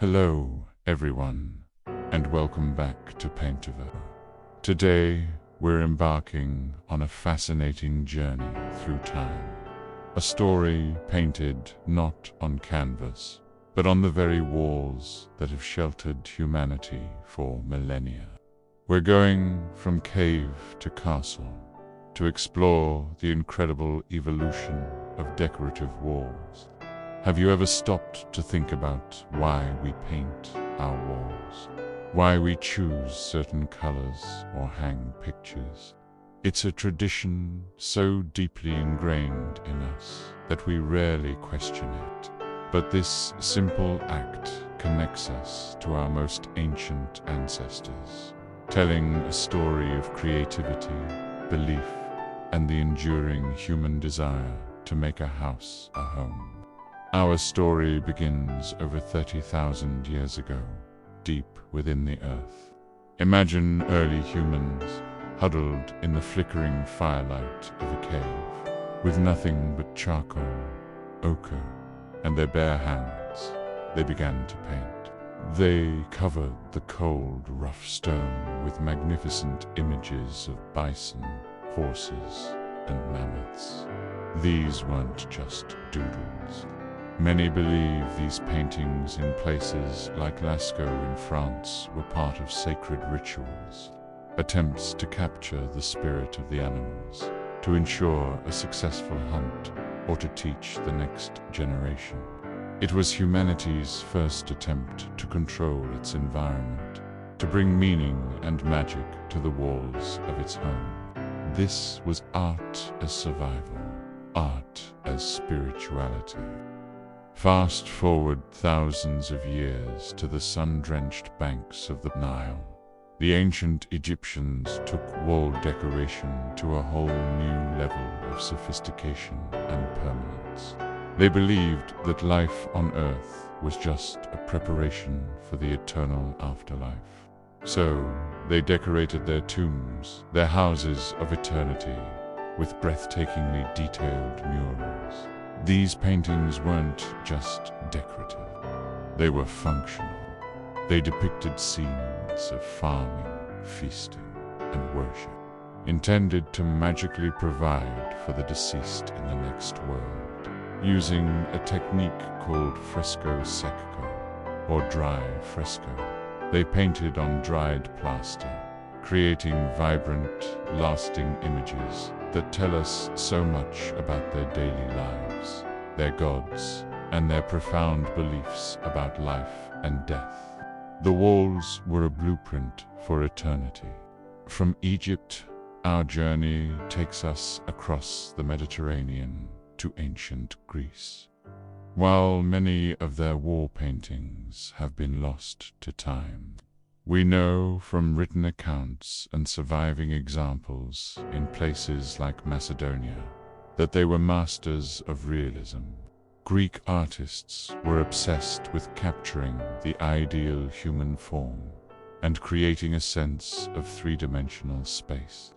Hello, everyone, and welcome back to Paintiver. Today, we're embarking on a fascinating journey through time. A story painted not on canvas, but on the very walls that have sheltered humanity for millennia. We're going from cave to castle to explore the incredible evolution of decorative walls. Have you ever stopped to think about why we paint our walls? Why we choose certain colors or hang pictures? It's a tradition so deeply ingrained in us that we rarely question it. But this simple act connects us to our most ancient ancestors, telling a story of creativity, belief, and the enduring human desire to make a house a home. Our story begins over 30,000 years ago, deep within the earth. Imagine early humans huddled in the flickering firelight of a cave, with nothing but charcoal, ochre, and their bare hands. They began to paint. They covered the cold, rough stone with magnificent images of bison, horses, and mammoths. These weren't just doodles. Many believe these paintings in places like Lascaux in France were part of sacred rituals, attempts to capture the spirit of the animals, to ensure a successful hunt, or to teach the next generation. It was humanity's first attempt to control its environment, to bring meaning and magic to the walls of its home. This was art as survival, art as spirituality. Fast forward thousands of years to the sun-drenched banks of the Nile. The ancient Egyptians took wall decoration to a whole new level of sophistication and permanence. They believed that life on Earth was just a preparation for the eternal afterlife. So, they decorated their tombs, their houses of eternity, with breathtakingly detailed murals. These paintings weren't just decorative. They were functional. They depicted scenes of farming, feasting, and worship, intended to magically provide for the deceased in the next world, using a technique called fresco secco, or dry fresco. They painted on dried plaster, creating vibrant, lasting images that tell us so much about their daily lives, their gods, and their profound beliefs about life and death. The walls were a blueprint for eternity. From Egypt, our journey takes us across the Mediterranean to ancient Greece. While many of their wall paintings have been lost to time, we know from written accounts and surviving examples in places like Macedonia that they were masters of realism. Greek artists were obsessed with capturing the ideal human form and creating a sense of three-dimensional space.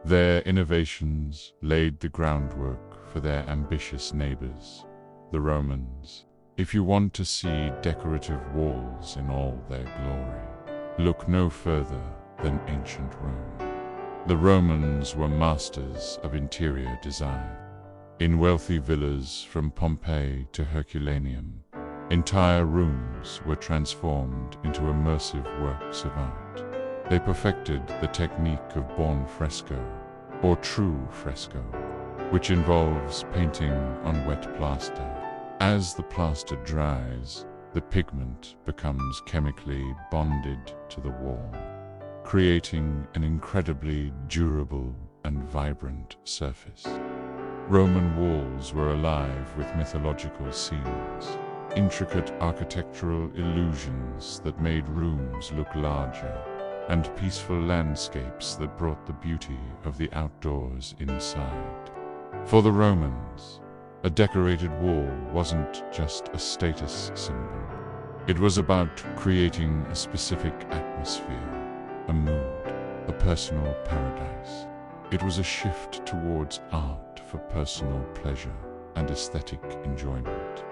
Their innovations laid the groundwork for their ambitious neighbors, the Romans. If you want to see decorative walls in all their glory, look no further than ancient Rome. The Romans were masters of interior design. In wealthy villas from Pompeii to Herculaneum, entire rooms were transformed into immersive works of art. They perfected the technique of buon fresco, or true fresco, which involves painting on wet plaster. As the plaster dries, the pigment becomes chemically bonded to the wall, creating an incredibly durable and vibrant surface. Roman walls were alive with mythological scenes, intricate architectural illusions that made rooms look larger, and peaceful landscapes that brought the beauty of the outdoors inside. For the Romans, a decorated wall wasn't just a status symbol. It was about creating a specific atmosphere, a mood, a personal paradise. It was a shift towards art for personal pleasure and aesthetic enjoyment.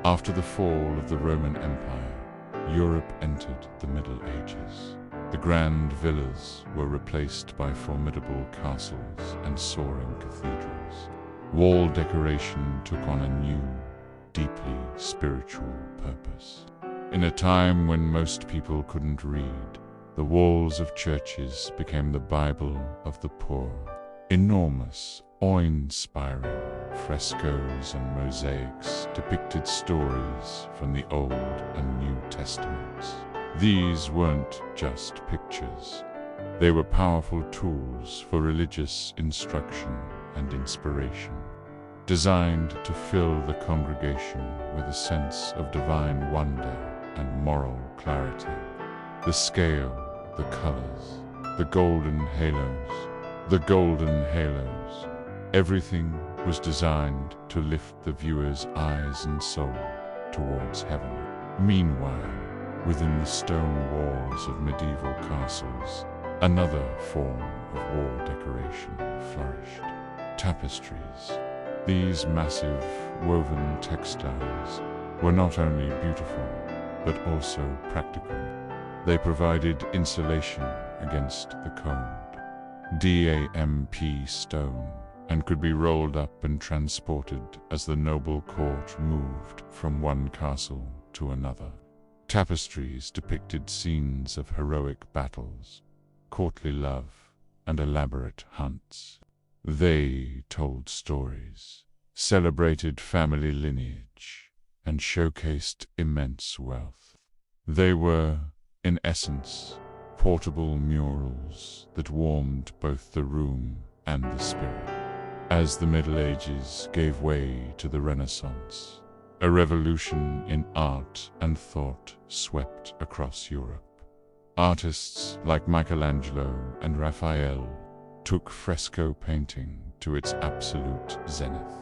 After the fall of the Roman Empire, Europe entered the Middle Ages. The grand villas were replaced by formidable castles and soaring cathedrals. Wall decoration took on a new, deeply spiritual purpose. In a time when most people couldn't read, the walls of churches became the Bible of the poor. Enormous, awe-inspiring frescoes and mosaics depicted stories from the Old and New Testaments. These weren't just pictures. They were powerful tools for religious instruction and inspiration, designed to fill the congregation with a sense of divine wonder and moral clarity. The scale, the colors, the golden halos, everything was designed to lift the viewer's eyes and soul towards heaven. Meanwhile, within the stone walls of medieval castles, another form of wall decoration flourished. Tapestries. These massive woven textiles were not only beautiful, but also practical. They provided insulation against the cold, damp stone, and could be rolled up and transported as the noble court moved from one castle to another. Tapestries depicted scenes of heroic battles, courtly love, and elaborate hunts. They told stories, celebrated family lineage, and showcased immense wealth. They were, in essence, portable murals that warmed both the room and the spirit. As the Middle Ages gave way to the Renaissance, a revolution in art and thought swept across Europe. Artists like Michelangelo and Raphael took fresco painting to its absolute zenith.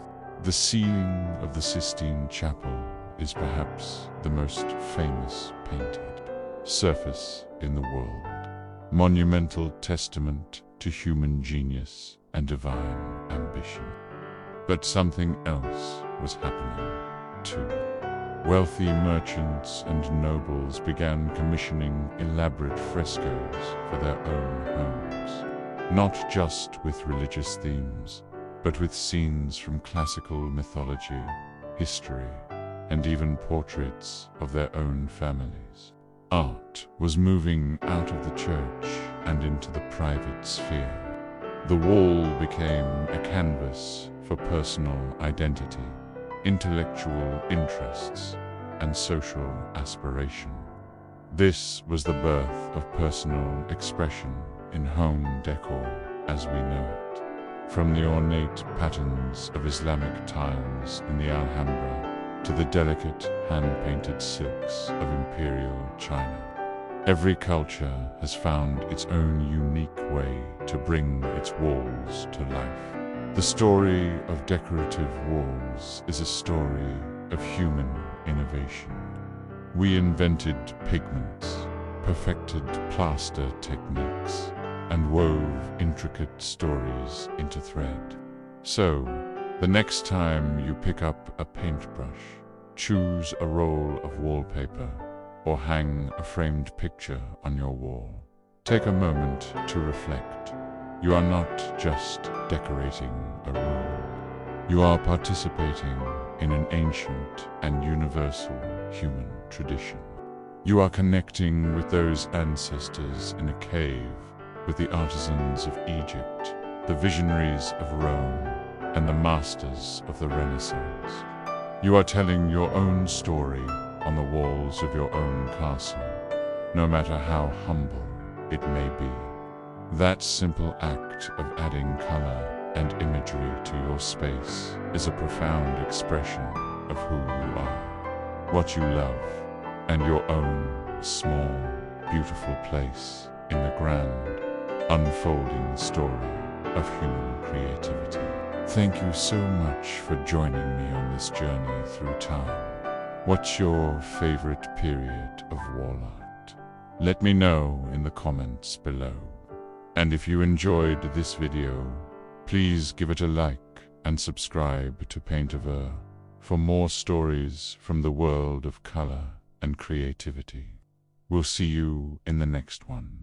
The ceiling of the Sistine Chapel is perhaps the most famous painted surface in the world, monumental testament to human genius and divine ambition. But something else was happening too. Wealthy merchants and nobles began commissioning elaborate frescoes for their own homes, not just with religious themes, but with scenes from classical mythology, history, and even portraits of their own families. Art was moving out of the church and into the private sphere. The wall became a canvas for personal identity, intellectual interests, and social aspiration. This was the birth of personal expression in home decor as we know it. From the ornate patterns of Islamic tiles in the Alhambra to the delicate hand-painted silks of imperial China, every culture has found its own unique way to bring its walls to life. The story of decorative walls is a story of human innovation. We invented pigments, perfected plaster techniques, and wove intricate stories into thread. So, the next time you pick up a paintbrush, choose a roll of wallpaper, or hang a framed picture on your wall, take a moment to reflect. You are not just decorating a room. You are participating in an ancient and universal human tradition. You are connecting with those ancestors in a cave, with the artisans of Egypt, the visionaries of Rome, and the masters of the Renaissance. You are telling your own story on the walls of your own castle, no matter how humble it may be. That simple act of adding color and imagery to your space is a profound expression of who you are, what you love, and your own small, beautiful place in the grand, unfolding story of human creativity. Thank you so much for joining me on this journey through time. What's your favorite period of wall art? Let me know in the comments below. And if you enjoyed this video, please give it a like and subscribe to Paintiver for more stories from the world of color and creativity. We'll see you in the next one.